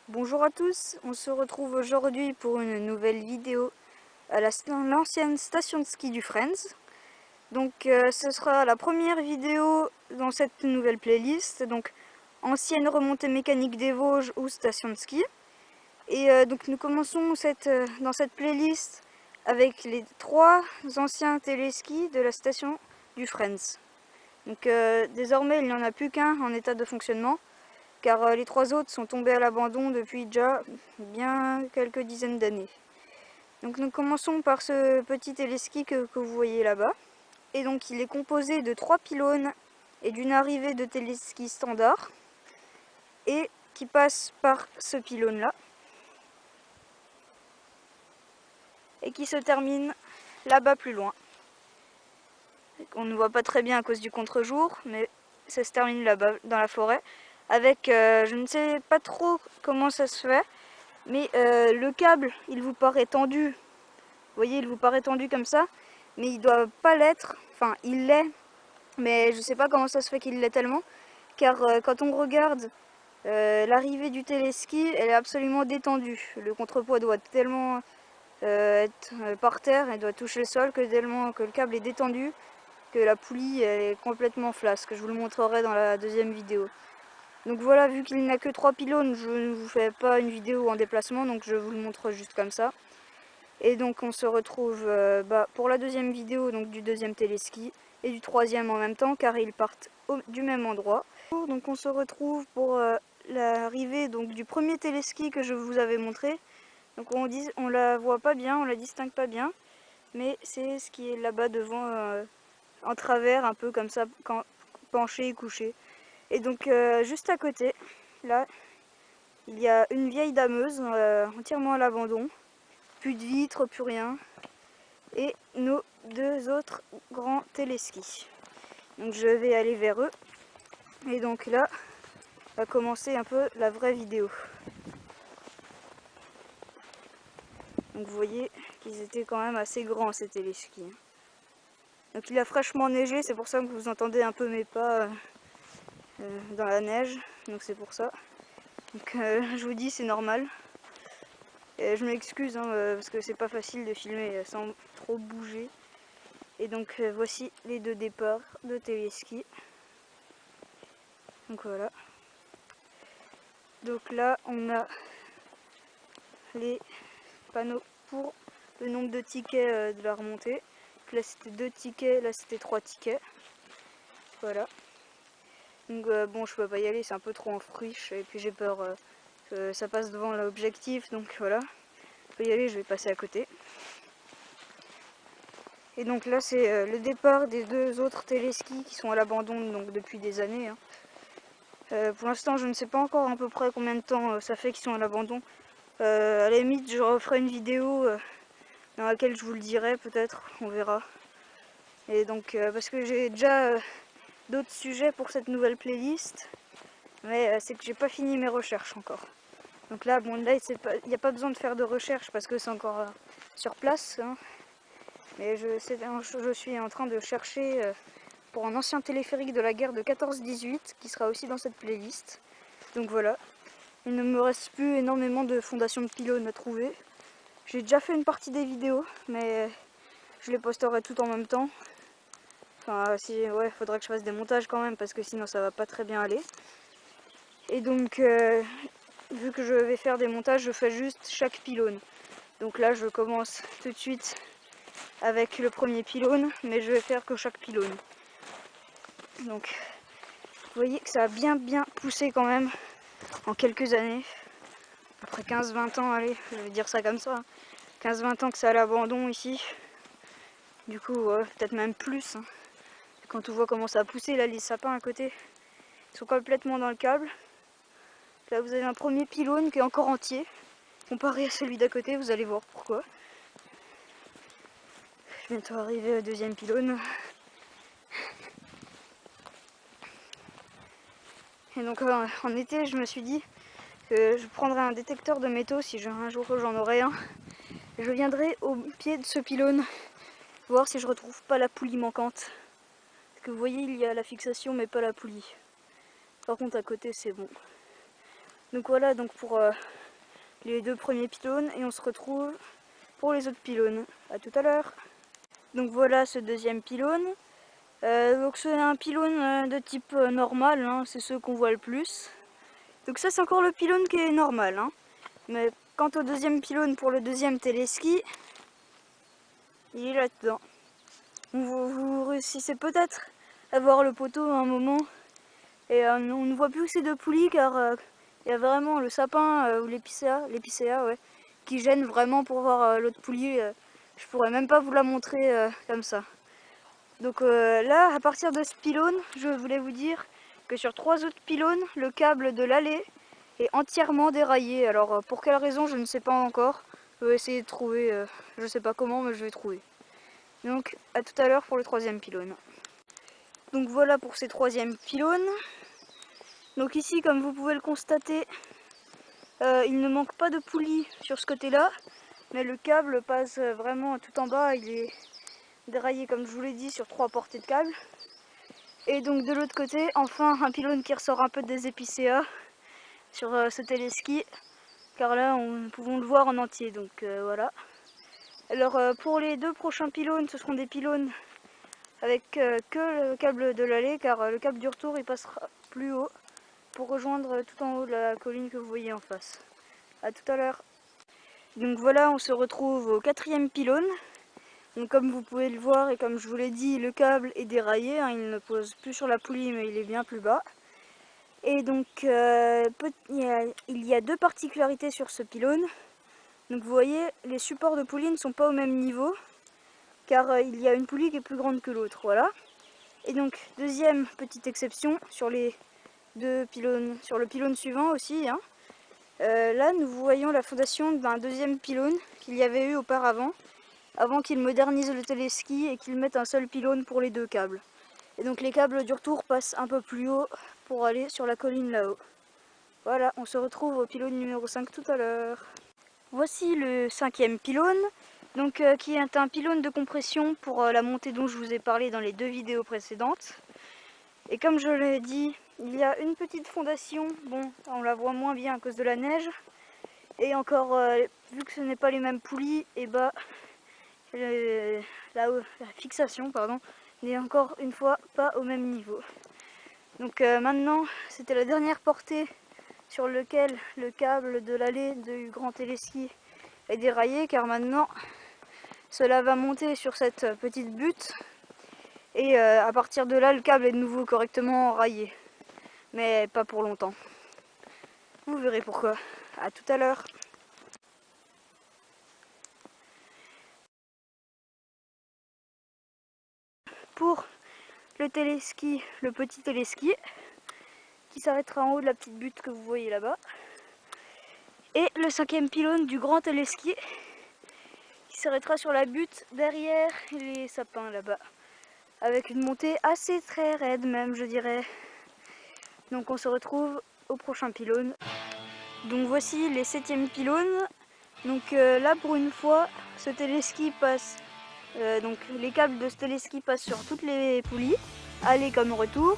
Bonjour à tous, on se retrouve aujourd'hui pour une nouvelle vidéo à l'ancienne station de ski du Friends. Donc ce sera la première vidéo dans cette nouvelle playlist, donc ancienne remontée mécanique des Vosges ou station de ski. Et donc nous commençons dans cette playlist avec les 3 anciens téléskis de la station du Friends. Donc désormais il n'y en a plus qu'un en état de fonctionnement, car les 3 autres sont tombés à l'abandon depuis déjà bien quelques dizaines d'années. Donc nous commençons par ce petit téléski que vous voyez là-bas. Et donc il est composé de 3 pylônes et d'une arrivée de téléski standard, et qui passe par ce pylône-là, et qui se termine là-bas plus loin. On ne voit pas très bien à cause du contre-jour, mais ça se termine là-bas dans la forêt, avec, je ne sais pas trop comment ça se fait, mais le câble, il vous paraît tendu. Vous voyez, il vous paraît tendu comme ça, mais il doit pas l'être. Enfin, il l'est, mais je sais pas comment ça se fait qu'il l'est tellement, car quand on regarde l'arrivée du téléski, elle est absolument détendue. Le contrepoids doit tellement être par terre et doit toucher le sol que tellement que le câble est détendu, que la poulie elle est complètement flasque. Je vous le montrerai dans la deuxième vidéo. Donc voilà, vu qu'il n'a que 3 pylônes, je ne vous fais pas une vidéo en déplacement, donc je vous le montre juste comme ça. Et donc on se retrouve pour la deuxième vidéo donc du deuxième téléski et du troisième en même temps, car ils partent du même endroit. Donc on se retrouve pour l'arrivée donc du premier téléski que je vous avais montré. Donc on la voit pas bien, on la distingue pas bien, mais c'est ce qui est là-bas devant, en travers, un peu comme ça, penché et couché. Et donc juste à côté, là, il y a une vieille dameuse entièrement à l'abandon. Plus de vitres, plus rien. Et nos 2 autres grands téléskis. Donc je vais aller vers eux. Et donc là, va commencer un peu la vraie vidéo. Donc vous voyez qu'ils étaient quand même assez grands ces téléskis. Donc il a fraîchement neigé, c'est pour ça que vous entendez un peu mes pas dans la neige. Donc c'est pour ça. Donc je vous dis, c'est normal. Et je m'excuse parce que c'est pas facile de filmer sans trop bouger. Et donc voici les 2 départs de téléski. Donc voilà. Donc là on a les panneaux pour le nombre de tickets de la remontée. Donc là c'était 2 tickets, là c'était 3 tickets. Voilà. Donc bon, je peux pas y aller, c'est un peu trop en friche et puis j'ai peur que ça passe devant l'objectif, donc voilà. Je peux y aller, je vais passer à côté. Et donc là c'est le départ des 2 autres téléskis qui sont à l'abandon donc depuis des années. Pour l'instant je ne sais pas encore à peu près combien de temps ça fait qu'ils sont à l'abandon. À la limite je referai une vidéo dans laquelle je vous le dirai peut-être, on verra. Et donc parce que j'ai déjà d'autres sujets pour cette nouvelle playlist, mais c'est que j'ai pas fini mes recherches encore. Donc là, bon, là il n'y a pas besoin de faire de recherche parce que c'est encore sur place, hein. Mais je suis en train de chercher pour un ancien téléphérique de la guerre de 14-18 qui sera aussi dans cette playlist. Donc voilà, il ne me reste plus énormément de fondations de pylônes à trouver. J'ai déjà fait une partie des vidéos, mais je les posterai tout en même temps. Enfin, ouais, faudrait que je fasse des montages quand même parce que sinon ça va pas très bien aller. Et donc, vu que je vais faire des montages, je fais juste chaque pylône. Donc là, je commence tout de suite avec le premier pylône, mais je vais faire que chaque pylône. Donc, vous voyez que ça a bien poussé quand même en quelques années. Après 15-20 ans, allez, je vais dire ça comme ça. 15-20 ans que c'est à l'abandon ici. Du coup, ouais, peut-être même plus. Quand on voit comment ça a poussé, là, les sapins à côté, ils sont complètement dans le câble. Là, vous avez un premier pylône qui est encore entier. Comparé à celui d'à côté, vous allez voir pourquoi. Je vais bientôt arriver au deuxième pylône. Et donc en été, je me suis dit que je prendrais un détecteur de métaux si un jour j'en aurais un. Je viendrai au pied de ce pylône voir si je retrouve pas la poulie manquante. Parce que vous voyez, il y a la fixation mais pas la poulie. Par contre à côté c'est bon. Donc voilà, donc pour les 2 premiers pylônes et on se retrouve pour les autres pylônes. A tout à l'heure. Donc voilà ce deuxième pylône. Donc c'est un pylône de type normal, hein, c'est ceux qu'on voit le plus. Donc ça c'est encore le pylône qui est normal. Hein. Mais quant au deuxième pylône pour le deuxième téléski, il est là-dedans. Vous réussissez peut-être à voir le poteau à un moment. Et on ne voit plus que ces 2 poulies car il y a vraiment le sapin ou l'épicéa ouais, qui gêne vraiment pour voir l'autre poulie. Je pourrais même pas vous la montrer comme ça. Donc là, à partir de ce pylône, je voulais vous dire que sur 3 autres pylônes, le câble de l'allée est entièrement déraillé. Alors pour quelle raison, je ne sais pas encore. Je vais essayer de trouver, je ne sais pas comment, mais je vais trouver. Donc à tout à l'heure pour le 3e pylône. Donc voilà pour ces 3e pylônes. Donc ici, comme vous pouvez le constater, il ne manque pas de poulie sur ce côté-là, mais le câble passe vraiment tout en bas. Il est déraillé, comme je vous l'ai dit, sur 3 portées de câble. Et donc de l'autre côté, enfin un pylône qui ressort un peu des épicéas sur ce téléski, car là, nous pouvons le voir en entier. Donc voilà. Alors pour les 2 prochains pylônes, ce seront des pylônes avec que le câble de l'allée, car le câble du retour il passera plus haut pour rejoindre tout en haut de la colline que vous voyez en face. A tout à l'heure. Donc voilà, on se retrouve au 4e pylône. Donc comme vous pouvez le voir et comme je vous l'ai dit, le câble est déraillé, hein, il ne pose plus sur la poulie mais il est bien plus bas. Et donc il y a 2 particularités sur ce pylône. Donc vous voyez, les supports de poulie ne sont pas au même niveau, car il y a une poulie qui est plus grande que l'autre, voilà. Et donc deuxième petite exception sur les 2 pylônes, sur le pylône suivant aussi, hein. Là nous voyons la fondation d'un 2e pylône qu'il y avait eu auparavant, avant qu'ils modernisent le téléski et qu'ils mettent un seul pylône pour les 2 câbles. Et donc les câbles du retour passent un peu plus haut pour aller sur la colline là-haut. Voilà, on se retrouve au pylône numéro 5 tout à l'heure. Voici le 5e pylône, donc, qui est un pylône de compression pour la montée dont je vous ai parlé dans les 2 vidéos précédentes. Et comme je l'ai dit, il y a une petite fondation, bon, on la voit moins bien à cause de la neige. Et encore, vu que ce n'est pas les mêmes poulies, et bah, la fixation pardon, n'est encore une fois pas au même niveau. Donc maintenant, c'était la dernière portée sur laquelle le câble de l'allée du grand téléski est déraillé, car maintenant, cela va monter sur cette petite butte. Et à partir de là, le câble est de nouveau correctement raillé. Mais pas pour longtemps. Vous verrez pourquoi. A tout à l'heure. Pour le téléski, le petit téléski, qui s'arrêtera en haut de la petite butte que vous voyez là-bas. Et le 5e pylône du grand téléski, qui s'arrêtera sur la butte derrière les sapins là-bas. Avec une montée assez très raide même, je dirais. Donc on se retrouve au prochain pylône. Donc voici les 7e pylônes. Donc là pour une fois, ce téléski passe, donc les câbles de ce téléski passent sur toutes les poulies, aller comme retour.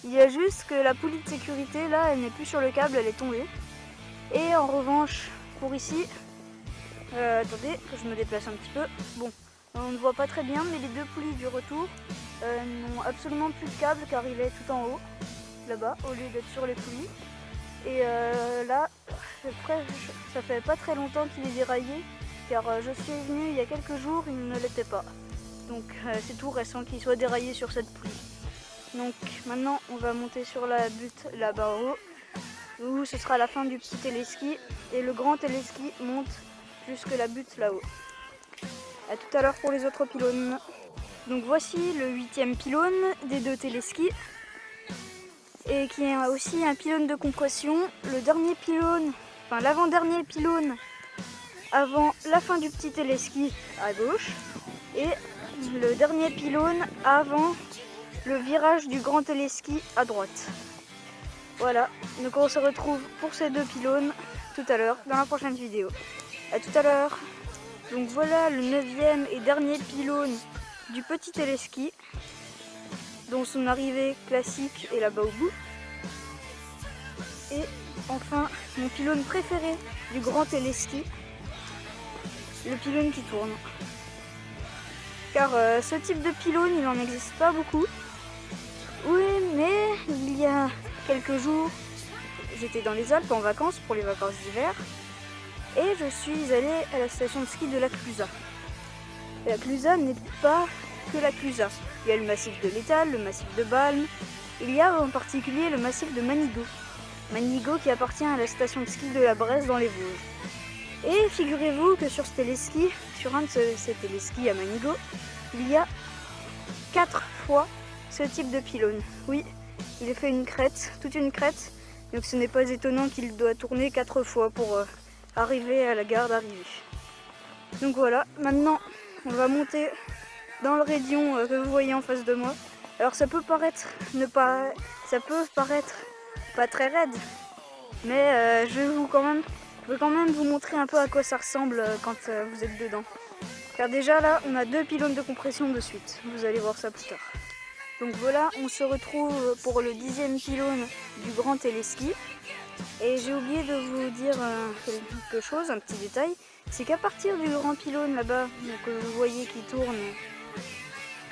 Il y a juste que la poulie de sécurité là, elle n'est plus sur le câble, elle est tombée. Et en revanche, pour ici, attendez que je me déplace un petit peu. Bon, on ne voit pas très bien, mais les 2 poulies du retour n'ont absolument plus de câble car il est tout en haut, là-bas, au lieu d'être sur les poulies. Et là, ça fait pas très longtemps qu'il est déraillé, car je suis venu il y a quelques jours, il ne l'était pas. Donc c'est tout récent qu'il soit déraillé sur cette poulie. Donc maintenant, on va monter sur la butte là-bas en haut, où ce sera la fin du petit téléski, et le grand téléski monte jusque la butte là-haut. A tout à l'heure pour les autres pylônes. Donc voici le 8e pylône des 2 téléskis, et qui est aussi un pylône de compression. Le dernier pylône, enfin l'avant-dernier pylône avant la fin du petit téléski à gauche, et le dernier pylône avant le virage du grand téléski à droite. Voilà, donc on se retrouve pour ces 2 pylônes tout à l'heure dans la prochaine vidéo. A tout à l'heure. Donc voilà le 9e et dernier pylône du petit téléski, dont son arrivée classique est là-bas au bout. Et enfin mon pylône préféré du grand téléski, le pylône qui tourne. Car ce type de pylône, il n'en existe pas beaucoup. Oui, mais il y a quelques jours, j'étais dans les Alpes en vacances pour les vacances d'hiver et je suis allée à la station de ski de la Clusaz. Et la Clusaz n'est pas que la Clusaz. Il y a le massif de l'Étal, le massif de Balme, il y a en particulier le massif de Manigo. Manigo qui appartient à la station de ski de la Bresse dans les Vosges. Et figurez-vous que sur ce téléski, sur un de ces téléskis à Manigo, il y a 4 fois ce type de pylône. Oui, il a fait une crête, toute une crête, donc ce n'est pas étonnant qu'il doit tourner 4 fois pour arriver à la gare d'arrivée. Donc voilà, maintenant on va monter dans le raidillon que vous voyez en face de moi. Alors ça peut paraître pas très raide, mais je vais quand même vous montrer un peu à quoi ça ressemble quand vous êtes dedans. Car déjà là, on a 2 pylônes de compression de suite. Vous allez voir ça plus tard. Donc voilà, on se retrouve pour le 10e pylône du grand téléski. Et j'ai oublié de vous dire quelque chose, un petit détail. C'est qu'à partir du grand pylône là-bas, que vous voyez qui tourne,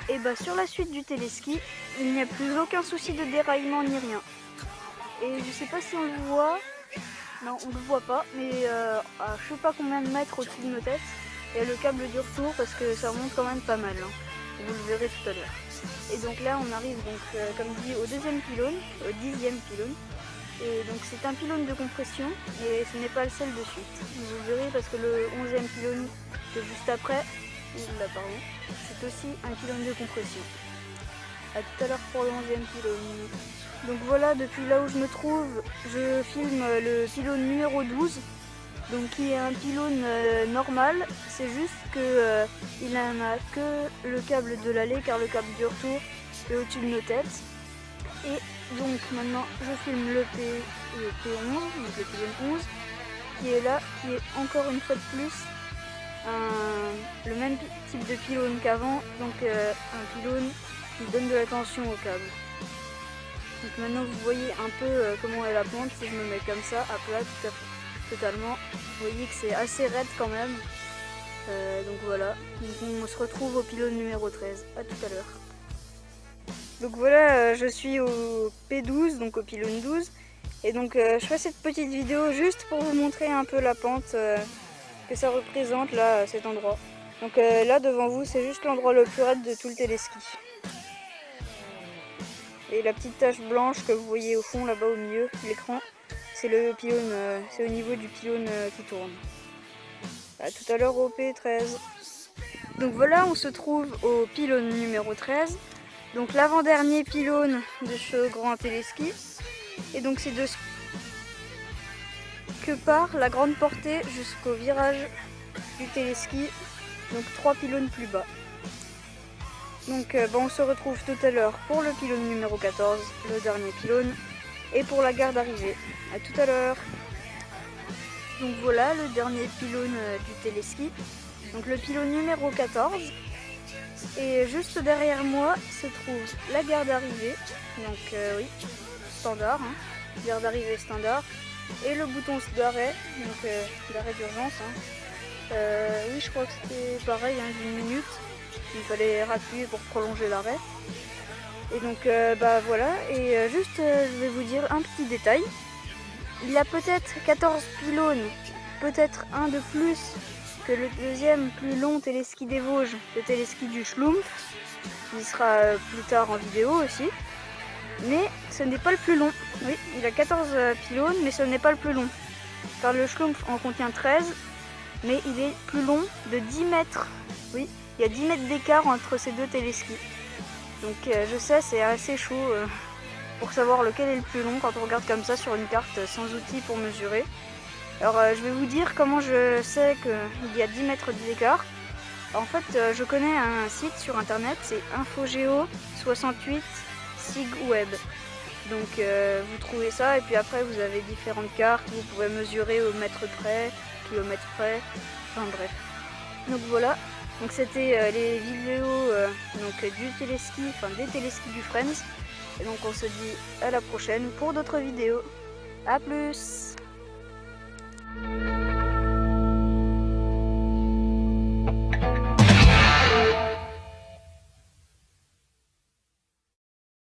et bah sur la suite du téléski, il n'y a plus aucun souci de déraillement ni rien. Et je sais pas si on le voit, non on le voit pas, mais à je sais pas combien de mètres au-dessus de nos têtes, il y a le câble du retour parce que ça remonte quand même pas mal, hein. Vous le verrez tout à l'heure. Et donc là on arrive donc comme dit au 2e pylône, au 10e pylône. Et donc c'est un pylône de compression et ce n'est pas le seul de suite. Vous verrez parce que le 11e pylône qui est juste après, là pardon, c'est aussi un pylône de compression. A tout à l'heure pour le 11e pylône. Donc voilà, depuis là où je me trouve, je filme le pylône numéro 12. Donc qui est un pylône normal, c'est juste que il n'en a que le câble de l'aller car le câble du retour est au-dessus de nos têtes. Et donc maintenant je filme le P11, donc le pylône 11, qui est là, qui est encore une fois de plus le même type de pylône qu'avant, donc un pylône qui donne de la tension au câble. Donc maintenant vous voyez un peu comment est la pente, si je me mets comme ça, à plat totalement, vous voyez que c'est assez raide quand même. Donc voilà, donc on se retrouve au pylône numéro 13, à tout à l'heure. Donc voilà, je suis au P12, donc au pylône 12, et donc je fais cette petite vidéo juste pour vous montrer un peu la pente que ça représente là, à cet endroit. Donc là devant vous, c'est juste l'endroit le plus raide de tout le téléski. Et la petite tache blanche que vous voyez au fond là-bas au milieu de l'écran, c'est le pylône, c'est au niveau du pylône qui tourne. À tout à l'heure au P13. Donc voilà, on se trouve au pylône numéro 13. Donc l'avant-dernier pylône de ce grand téléski. Et donc c'est de ce que part la grande portée jusqu'au virage du téléski. Donc 3 pylônes plus bas. Donc on se retrouve tout à l'heure pour le pylône numéro 14, le dernier pylône, et pour la gare d'arrivée. A tout à l'heure. Donc voilà le dernier pylône du téléski. Donc le pylône numéro 14. Et juste derrière moi se trouve la gare d'arrivée, donc oui, standard, hein, gare d'arrivée standard, et le bouton d'arrêt, donc d'arrêt d'urgence. Hein. Oui, je crois que c'était pareil, hein, d'une minute, il fallait appuyer pour prolonger l'arrêt. Et donc bah voilà, et juste je vais vous dire un petit détail. Il y a peut-être 14 pylônes, peut-être un de plus que le deuxième plus long téléski des Vosges, le téléski du Schlumpf, qui sera plus tard en vidéo aussi. Mais ce n'est pas le plus long. Oui, il a 14 pylônes, mais ce n'est pas le plus long. Car le Schlumpf en contient 13, mais il est plus long de 10 mètres. Oui, il y a 10 mètres d'écart entre ces deux téléskis. Donc je sais, c'est assez chaud pour savoir lequel est le plus long quand on regarde comme ça sur une carte sans outil pour mesurer. Alors je vais vous dire comment je sais qu'il y a 10 mètres d'écart. En fait, je connais un site sur internet, c'est Infogeo68 SigWeb. Donc vous trouvez ça et puis après vous avez différentes cartes, vous pouvez mesurer au mètre près, kilomètre près, enfin bref. Donc voilà, donc c'était les vidéos du téléski, enfin des téléskis du Friends. Et donc on se dit à la prochaine pour d'autres vidéos. À plus.